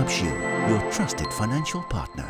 Dahabshiil, your trusted financial partner.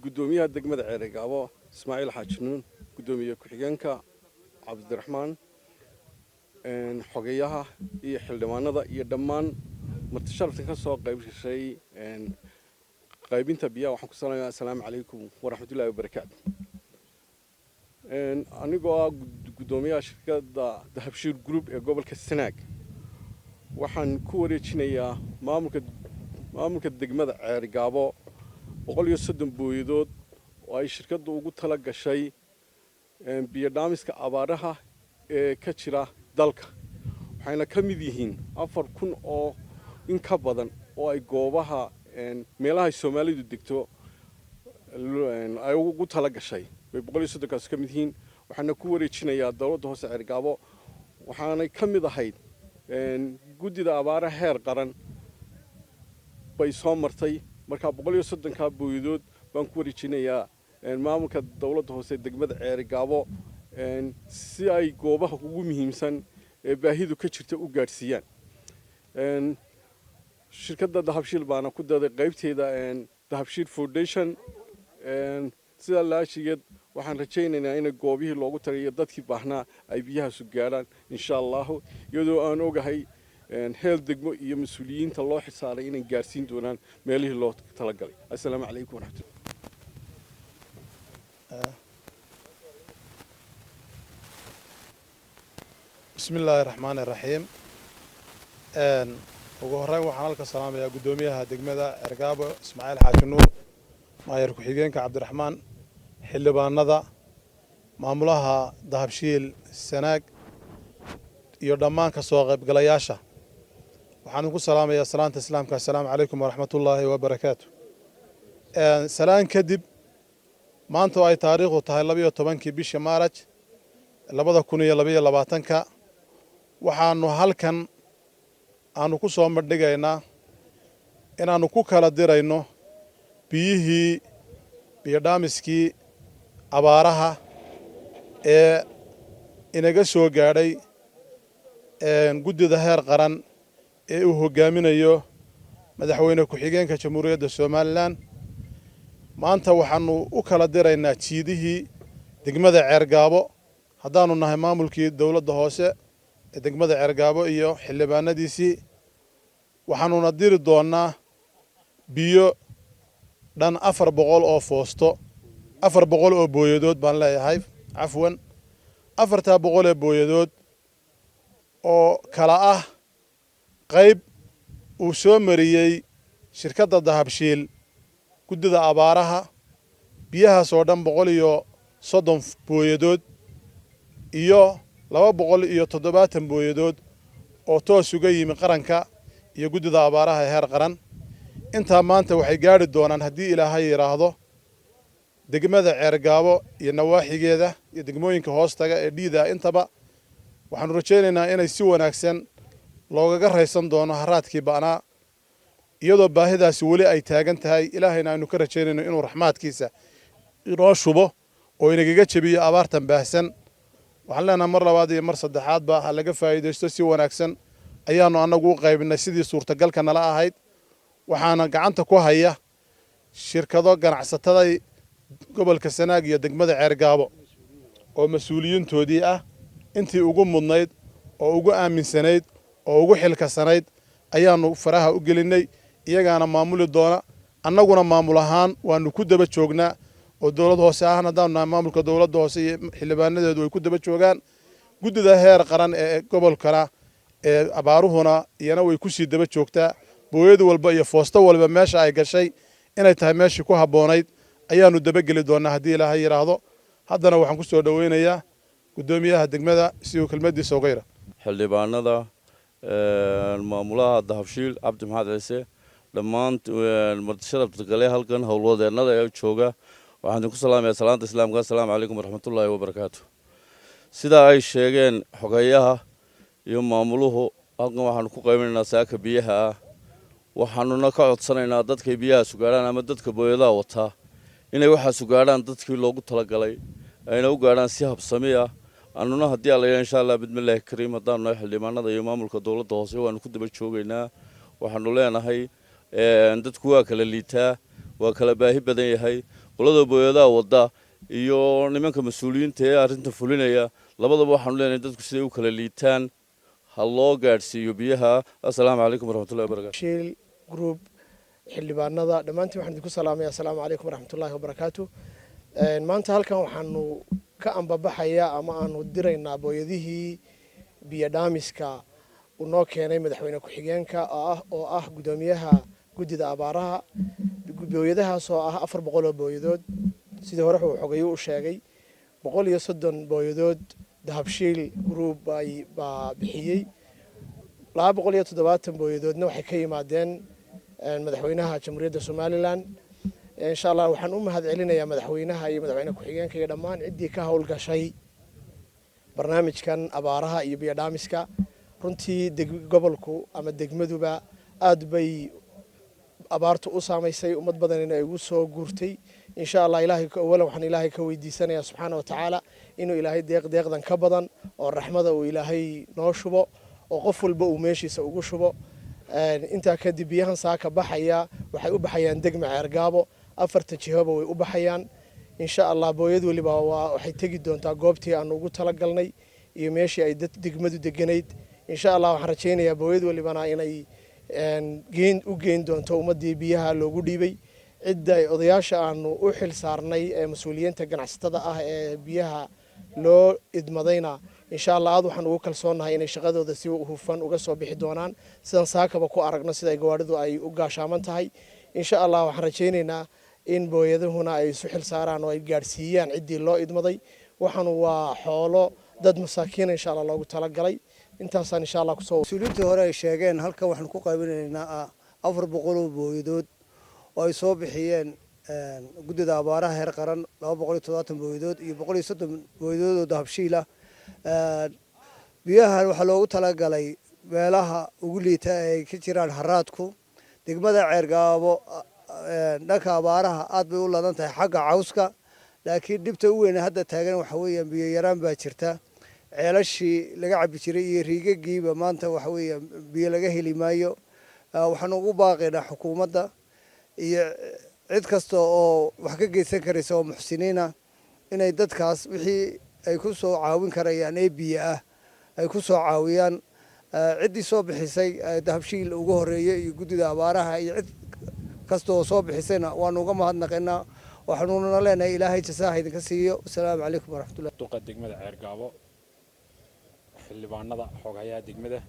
gudoomiyaha degmada Ceerigaabo Ismaaciil Xaajnuun gudoomiye ku-xigeenka Cabdiraxmaan xogeyaha iyo xildhibaanada iyo dhammaan martisharafta ka soo qayb gashay qaybinta biyaha waxaan ku salaamayaa assalaamu calaykum waraxmatullaahi wabarakaatu anigoo gudoomiyaha shirkadda Dahabshiil Group ee gobolka Sanaag waxaan ku wareejinayaa maamulka degmada Ceerigaabo 130 booyadood oo ay shirkaddu ugu tala gashay biyo dhaamiska abaaraha ee ka jira dalka waxayna ka mid yihiin 4,000 oo in ka badan oo ay goobaha meelaha Soomaalidu degto ay ugu tala gashay way 130 kaas ka mid yihiin waxaana ku wareejinayaa dawladda hoose Ceerigaabo waxaana ka mid ahayd guddida abaaraha heer qaran bay soo martay marka 130 ka booyadood baan ku wareejinayaa maamulka dawladda hoose degmada Ceerigaabo si ay goobaha ugu muhiimsan ee baahidu ka jirta u gaarsiiyaan shirkadda Dahabshiil baana ku daday qaybteeda Dahabshiil Foundation sida laashigeed waxaan rajaynaynaa in goobihii loogu tagay dadkii baahnaa ay biyaha su gaaraan insha Allah iyadoo aan ogahay heel degmo iyo mas'uuliyiinta loo xisaaray inay gaarsiin doonaan meelihii loo tala galay assalaamu calaykum waraxmatullahi bismillaahi raxmaani raxiim ugu horreyn waxaan halka salaamayaa gudoomiyaha degmada Ceerigaabo Ismaaciil Xaajnuun maayir ku-xigeenka Cabdiraxmaan xildhibaanada maamulaha Dahabshiil Sanaag iyo dhammaan ka soo qaybgalayaasha waxaan ku salaamayaa salaanta islaamka assalaamu calaykum waraxmatullaahi wabarakaatu salaan kadib maanta ay taariikhdu tahay 12 bisha Maarch 2022 waxaanu halkan aanu ku soo madhigaynaa inaanu ku kala dirayno biyihii biyo dhaamiskii abaaraha ee inaga soo gaadhay guddida heer qaran ee uu hogaaminayo madaxweyne ku-xigeenka Jamhuuriyadda Soomaaliland maanta waxaanu u kala diraynaa jiidihii degmada Ceerigaabo haddaanu nahay maamulkii dawladda hoose ee degmada Ceerigaabo iyo xildhibaanadiisii waxaanuna diri doonaa biyo dhan 400 oo foosto 400 oo booyadood baan leeyahay afwan 400 ee booyadood oo kala ah qayb uu soo mariyay shirkadda Dahabshiil guddida abaaraha biyahaas oo dhan 130 booyadood iyo 270 booyadood oo toos uga yimi qaranka iyo guddida abaaraha heer qaran inta maanta waxay gaari doonaan haddii Ilaahay yiraahdo degmada Ceergaabo iyo nawaaxigeeda iyo degmooyinka hoostaga ee dhiida intaba waxaanu rajaynaynaa inay si wanaagsan loogaga raysan doono haraadkii ba'naa iyadoo baahidaasi weli ay taagan tahay ilaahayna aynu ka rajaynayno inuu raxmaadkiisa inoo shubo oo inagaga jabiyo abaartan baahsan waxaan leenahay mar labaad iyo mar saddexaadba ha laga faa'iidaysto si wanaagsan ayaanu annagu u qaybinay sidii suurtagalka nala ahayd waxaana gacanta ku haya shirkado ganacsatada gobolka Sanaag iyo degmada Ceergaabo oo mas'uuliyiintoodii ah intii ugu mudnayd oo ugu aaminsanayd oo ugu xilkasanayd ayaanu faraha u gelinay iyagaana maamuli doona annaguna maamul ahaan waanu ku daba joognaa oo dawlad hoose ahaan haddaan nahay maamulka dawladda hoose iyo xildhibaanadeedu way ku daba joogaan guddida heer qaran ee gobolkana ee abaaruhuna iyana way ku sii daba joogtaa booyada walba iyo foosto walba meesha ay gashay inay tahay meeshii ku habboonayd ayaanu daba geli doonaa haddii ilaahay yiraahdo haddana waxaan ku soo dhaweynayaa gudoomiyaha degmada si uu kelmadiisa uga yira xildhibaanada maamulaha dahabshiil cabdi maxamed ciise dhammaan martisharafta kale halkan howlwadeennada ee jooga waxaan idinku salaamayaa salaanta islaamka assalaamu calaykum waraxmatullaahi wabarakaatu sidaa ay sheegeen xogeeyaha iyo maamuluhu halkan waxaanu ku qaybinaynaa saaka biyaha ah waxaanuna ka codsanaynaa dadkay biyaha sugaadhaan ama dadka booyadaha wataa inay waxaa sugaadhaan dadkii loogu talagalay ayna u gaadhaan si habsami ah annuna haddii alla yidhaa insha allah bismillaahi kariim haddaanu nahay xildhibaanada iyo maamulka dowladda hoose waanu ku daba joogaynaa waxaanu leenahay dadku waa kala liitaa waa kala baahi badan yahay qolada booyadaha wadda iyo nimanka mas'uuliyiinta ee arrinta fulinaya labadaba waxaanu leenahay dadku siday u kala liitaan ha loo gaadhsiiyo biyaha assalaamu calaykum waraxmatullahi wabarakaatu shiil group xildhibaanada dhammaantiin waxaan idinku salaamayaa assalaamu calaykum waraxmatullaahi wabarakaatu maanta halkan waxaanu ka ambabaxayaa ama aanu diraynaa booyadihii biyo dhaamiska uu noo keenay madaxweyne ku-xigeenka oo ah gudoomiyaha guddida abaaraha booyadahaas oo ah 400 oo booyadood sidii hore uu xogeeyo u sheegay 130 booyadood dahabshiil group baa bixiyey 270 booyadoodna waxay ka yimaadeen madaxweynaha jamhuuriyadda Somaliland insha Allah waxaan u mahad celinayaa madaxweynaha iyo madaxweyne ku-xigeenka iyo dhammaan ciddii ka howlgashay barnaamijkan abaaraha iyo biyo dhaamiska runtii gobolku ama degmaduba aad bay abaartu u saameysay ummad badan inay ugu soo guurtay insha Allah ilaahay waxaan ilaahay ka weydiisanayaa subxaanahu wa ta'ala inuu ilaahay deeqdan ka badan oo raxmada uu ilaahay noo shubo oo qof walba uu meeshiisa ugu shubo inta kadib biyahan saaka baxaya waxay u baxayaan degma Ceergaabo 4 jihaba way u baxayaan insha Allah booyad waliba waxay tagi doontaa goobtii aan ugu talagalnay iyo meeshii ay degmadu deganayd insha Allah waxaan rajaynayaa booyad walibana inay geyn doonto ummadii biyaha loogu dhiibay cidda odayaasha aanu u xil saarnay ee mas'uuliyiinta ganacsatada ah ee biyaha loo idmadayna insha Allah aad waxaan ugu kalsoonahay inay shaqadooda si hufan uga soo bixi doonaan sidan saakaba ku aragno sida gawaaridu ay u gaashaaman tahay insha Allah waxaan rajaynaynaa in booyadahuna ay isu xil saaraan oo ay gaarsiiyaan ciddii loo idmaday waxaan waa xoolo dad masaakiin insha Allah loogu talagalay intaasaan insha Allah kusoo mas'uuliyiintii hore ay sheegeen halkan waxaan ku qaybinaynaa 400 booyadood oo ay soo bixiyeen guddida abaaraha heer qaran 270 booyadood iyo 130 booyadood oo dahabshiil ah biyaha waxaa loogu talagalay meelaha ugu liita ay ka jiraan haraadku degmada Ceergaabo dhanka abaaraha aad bay u ladan tahay xagga cawska laakiin dhibta u weyn hadda taagan waxa weeyaan biyo yaraan baa jirta ceelashii laga cabi jiray iyo riigagiiba maanta waxa weeyaan biyo laga heli maayo waxaan ugu baaqaynaa xukuumadda iyo cid kasta oo wax ka geysan karaysa oo muxsiniina inay dadkaas wixii ay ku soo caawin karayaan ee biyo ah ay ku soo caawiyaan ciddii soo bixisay dahabshiil ugu horeeyay iyo guddida abaaraha iyo cid kasta oo soo bixisayna waanu uga mahadnaqaynaa waxaanuna leenahay ilaahay jasaaha idinka siiyo assalaamu calaykum waraxmatullahi duqa degmada Ceergaabo xildhibaanada xogayaha degmada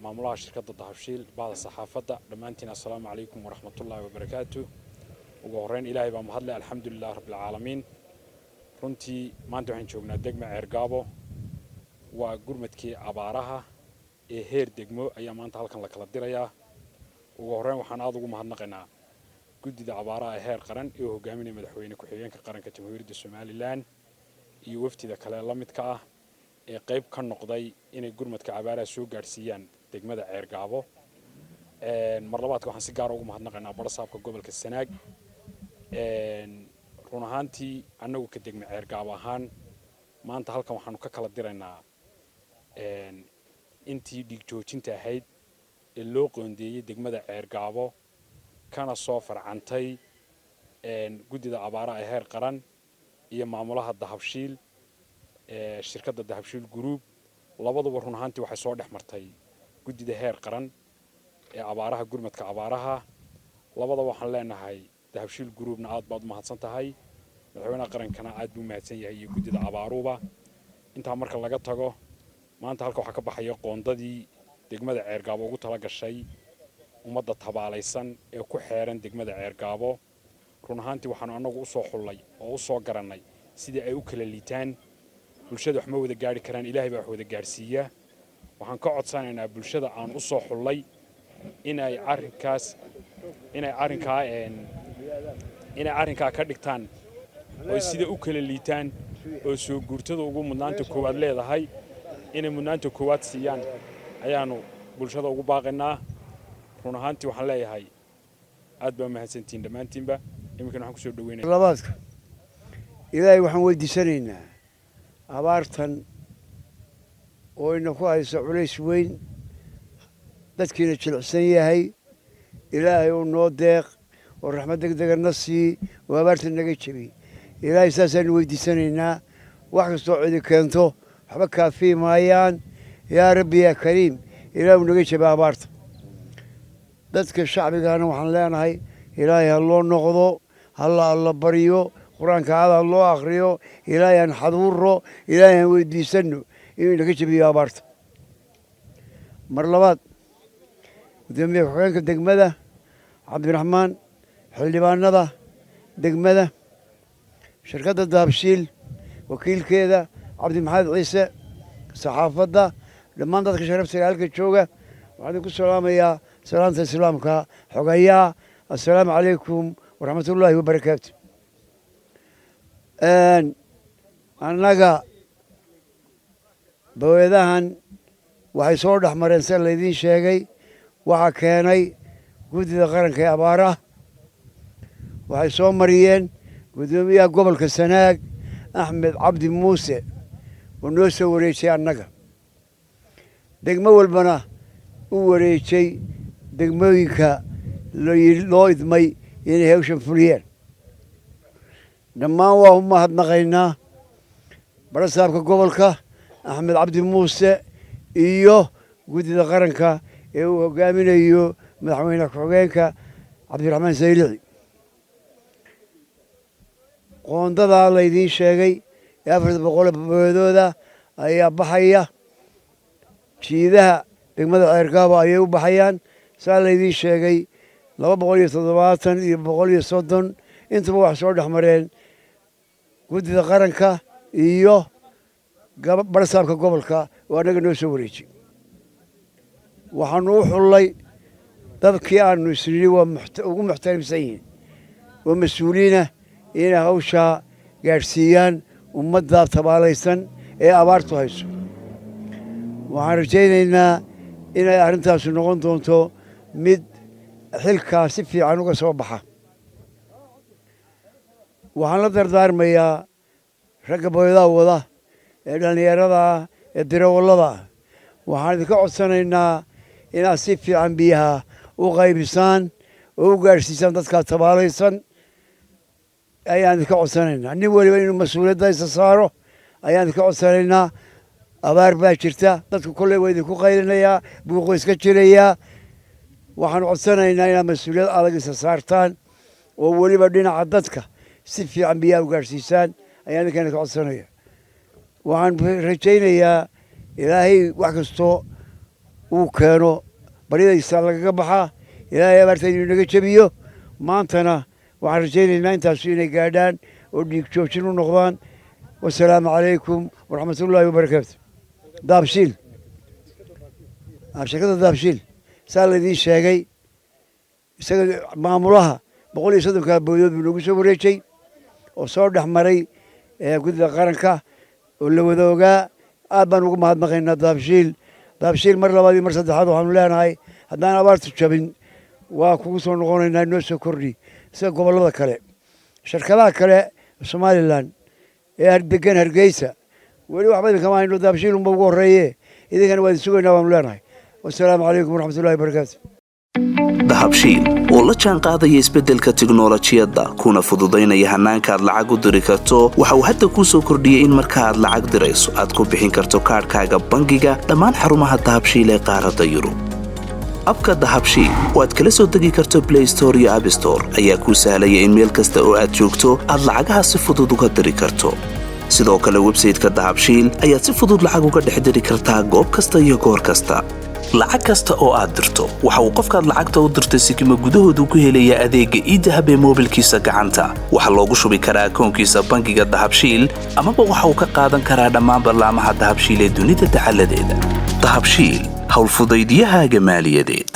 maamulaha shirkadda dahabshiil baada saxaafadda dhammaantiin assalaamu calaykum waraxmatullaahi wabarakaatu ugu horreyn ilaahay baa mahadle alxamdulilah rabbil caalamiin runtii maanta waxaan joognaa degma Ceergaabo waa gurmadkii abaaraha ee heer degmo ayaa maanta halkan la kala dirayaa ugu horreyn waxaan aad ugu mahadnaqaynaa guddida abaaraha ee heer qaran ee hogaaminaya madaxweyne ku-xigeenka qaranka jamhuuriyadda somalilan iyo waftida kale la midka ah ee qayb ka noqday inay gurmadka abaaraha soo gaadhsiiyaan degmada ceergaabo mar labaadka waxaan si gaar ugu mahadnaqaynaa barasaabka gobolka sanaag run ahaantii annagu ka degma ceergaabo ahaan maanta halkan waxaanu ka kala diraynaa intii dhiig joojinta ahayd ee loo qoondeeyey degmada ceergaabo kana soo farcantay guddida abaaraha ee heer qaran iyo maamulaha dahabshiil shirkadda dahabshiil group labaduba run ahaantii waxay soo dhex martay guddida heer qaran ee abaaraha gurmadka abaaraha labadaba waxaan leenahay dahabshiil groupna aad baad u mahadsan tahay madaxweynaha qarankana aad buu mahadsan yahay iyo guddida abaaruba intaa marka laga tago maanta halka waxaa ka baxaya qoondadii degmada ceergaabo ugu tala gashay ummadda tabaalaysan ee ku xeeran degmada ceergaabo run ahaantii waxaanu annagu usoo xullay oo u soo garannay sidii ay u kala liitaan bulshada wax ma wada gaari karaan ilaahay baa wax wada gaarsiiya waxaan ka codsanaynaa bulshada aan u soo xullay inay arrinkaa ka dhigtaan oo sida u kala liitaan oo soo guurtada ugu mudnaanta koowaad leedahay inay mudnaanta koowaad siiyaan ayaanu bulshada ugu baaqaynaa run ahaantii waxaan leeyahay aad baa mahadsantihiin dhammaantiinba iminkana waxaan kusoo dhaweynaya labaadka ilaahay waxaan weydiisanaynaa abaartan oo ina ku hayso culays weyn dadkiina jilicsan yahay ilaahay uu noo deeq oo raxmad degdega na sii oo abaarta naga jebi ilaahay saasaanu weydiisanaynaa wax kastoo cidi keento waxba kaafii maayaan yaa rabbi yaa kariim ilaahu naga jeba abaarta dadka shacbigaana waxaan leenahay ilaahay ha loo noqdo halla alla baryo qur-aanka aad ha loo akhriyo ilaahay aan xaduuro ilaahay aan weydiisanno inuu naga jebiyo abaarta mar labaad gudoomiye ku-xigeenka degmada cabdiraxmaan xildhibaanada degmada shirkadda dahabshiil wakiilkeeda cabdimaxamed ciise saxaafadda dhammaan dadka sharafta halka jooga waxaan idinku salaamayaa salaanta islaamka xogayaa assalaamu calaykum waraxmatullaahi wabarakaatu annaga baweyadahan waxay soo dhex mareen sida laydiin sheegay waxaa keenay guddida qaranka ee abaaraha waxay soo mariyeen guddoomiyaha gobolka sanaag axmed cabdi muuse oo noo soo wareejiyay annaga degmo walbana u wareejay degmooyinka loo idmay inay hawshan fuliyeen dhammaan waa u mahadnaqaynaa barasaabka gobolka axmed cabdi muuse iyo guddida qaranka ee uu hogaaminayo madaxweyne ku-xigeenka cabdiraxmaan saylici qoondadaa laydiin sheegay ee 400 baweyadooda ayaa baxaya jiidaha degmada ceergaabo ayay u baxayaan saa laydiin sheegay 270 iyo 130 intuba wax soo dhex mareen guddida qaranka iyo barasaabka gobolka oo annaga noo soo wareejiyey waxaanu u xullay dadkii aanu isnidhi waa ugu muxtarimsan yihiin oo mas-uuliina inay hawshaa gaadhsiiyaan ummadda tabaalaysan ee abaartu hayso waxaan rajaynaynaa inay arrintaasu noqon doonto mid xilkaa si fiican uga soo baxa waxaan la dardaarmayaa ragga baweyadaha wada ee dhallinyarada ah ee dirawallada ah waxaan idinka codsanaynaa inaad si fiican biyaha u qaybisaan oo u gaadhsiisaan dadkaa tabaalaysan ayaan idinka codsanaynaa nin weliba inuu mas-uuliyadda isa saaro ayaan idinka codsanaynaa abaar baa jirta dadku kolley waa idinku qaylinayaa buuqu iska jirayaa waxaan codsanaynaa inaad mas-uuliyad adag isa saartaan oo weliba dhinaca dadka si fiican biyaha u gaadhsiisaan ayaan idinka idinka codsanaya waxaan rajaynayaa ilaahay wax kastoo uu keeno baryadaysa lagaga baxaa ilaahay abaarta inuu naga jebiyo maantana waxaan rajaynaynaa intaasu inay gaadhaan oo dhiig joojin u noqdaan wasalaamu calaykum waraxmatullaahi wabarakaatu daabshiil shirkadda daabshiil saa laydiin sheegay isaga maamulaha 130 boodood buu nagu soo wareejay oo soo dhex maray guddiga qaranka oo la wada ogaa aad baan ugu mahadnaqaynaa dahabshiil mar labaad iyo mar saddexaad waxaanu leenahay haddaan abaartu jabin waa kugu soo noqonaynaa noo soo kordhi sida gobollada kale shirkadaha kale Somaliland ee degan Hargeysa weli waxba idin kama hayno dahabshiil unba ugu horreeye idinkana waa idin sugaynaa waanu leenahay wassalaamu calaykum waraxmatullaahi wabarakaatu dahabshiil oo la jaan qaadaya isbeddelka tiknoolajiyadda kuna fududaynaya hannaanka aad lacag u diri karto waxa uu hadda kuu soo kordhiyey in marka aad lacag dirayso aad ku bixin karto kaadhkaaga bangiga dhammaan xarumaha dahabshiil ee qaaradda Yurub abka dahabshiil oo aad kala soo degi karto Play Store iyo App Store ayaa kuu sahlaya in meel kasta oo aad joogto aad lacagaha si fudud uga diri karto sidoo kale website-ka dahabshiil ayaad si fudud lacag uga dhex diri kartaa goob kasta iyo goor kasta lacag kasta oo aad dirto waxa uu qofkaad lacagta u dirtay sikimo gudahoodu ku helayaa adeegga e-dahab ee moobilkiisa gacanta waxa loogu shubi karaa akoonkiisa bangiga dahabshiil amaba waxa uu ka qaadan karaa dhammaan barnaamijyada dahabshiil ee dunida dacaladeeda dahabshiil hawl fudaydiyahaaga maaliyadeed